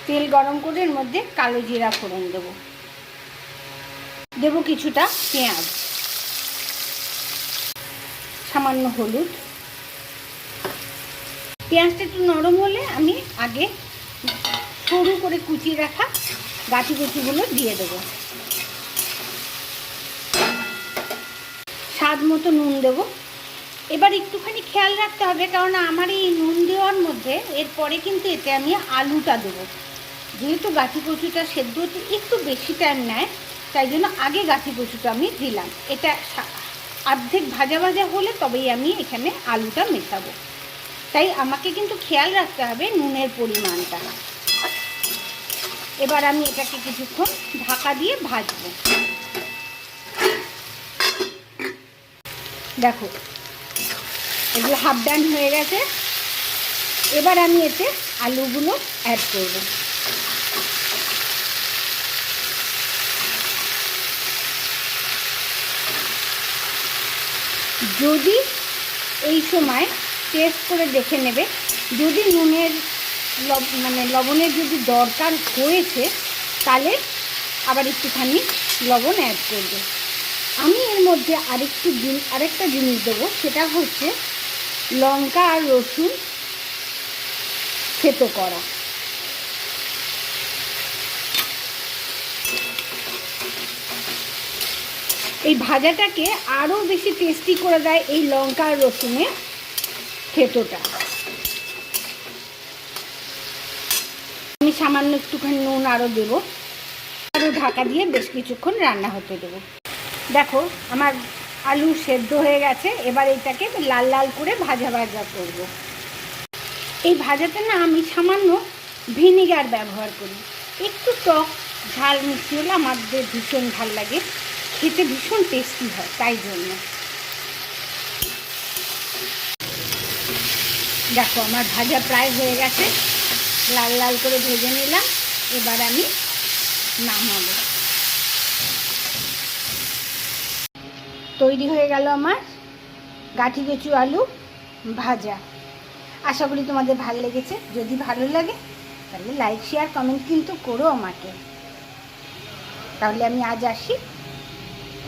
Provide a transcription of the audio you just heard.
তেল গরম করে এর মধ্যে কালো জিরা ফোড়ন দেবো, দেবো কিছুটা পেঁয়াজ, সামান্য হলুদ। পেঁয়াজটা একটু নরম হলে আমি আগে সরু করে কুচিয়ে রাখা গাঁঠি কচুগুলো দিয়ে দেবো। স্বাদ মতো নুন দেবো। এবার একটুখানি খেয়াল রাখতে হবে, কারণ আমার এই নুন দেওয়ার মধ্যে এরপরে কিন্তু এতে আমি আলুটা দেবো। যেহেতু গাঁঠি কচুটা সেদ্ধ হতে একটু বেশি টাইম নেয়, তাই জন্য আগে গাঁঠি কচুটা আমি দিলাম। এটা অর্ধেক ভাজা ভাজা হলে তবেই আমি এখানে আলুটা মেশাবো। তাই আমাকে কিন্তু খেয়াল রাখতে হবে নুনের পরিমাণটা। এবার আমি এটাকে কিছুক্ষণ ঢাকা দিয়ে ভাজবো। দেখো এগুলো হাফ ডান হয়ে গেছে। এবার আমি এতে আলুগুলো অ্যাড করব। যদি এই সময় টেস্ট করে দেখে নেবে, যদি নুনের লবণের যদি দরকার হয়েছে তাহলে আবার একটুখানি লবণ অ্যাড করবে। আমি এর মধ্যে আরেকটা জিনিস দেবো, সেটা হচ্ছে লঙ্কা আর রসুন থেতো করা। এই ভাজাটাকে আরও বেশি টেস্টি করে দেয় এই লঙ্কা আর রসুনের থেতোটা। আমি সামান্য একটুখানি নুন আরও দেবো, আরও ঢাকা দিয়ে বেশ কিছুক্ষণ রান্না হতে দেবো। দেখো আমার আলু সেদ্ধ হয়ে গেছে। এবার এটাকে লাল লাল করে ভাজা ভাজা করব। এই ভাজাতে না আমি সামান্য ভিনিগার ব্যবহার করি। একটু টক ঝাল মিষ্টি হলে আমাদের ভীষণ ভাল লাগে, খেতে ভীষণ টেস্টি হয়, তাই জন্য। দেখো আমার ভাজা প্রায় হয়ে গেছে, লাল লাল করে ভেজে নিলাম। এবার আমি নামাবো। তৈরি হয়ে গেল আমার গাঁঠি কচু আলু ভাজা। আশা করি তোমাদের ভালো লেগেছে। যদি ভালো লাগে তাহলে লাইক শেয়ার কমেন্ট কিন্তু করো আমাকে। তাহলে আমি আজ আসি।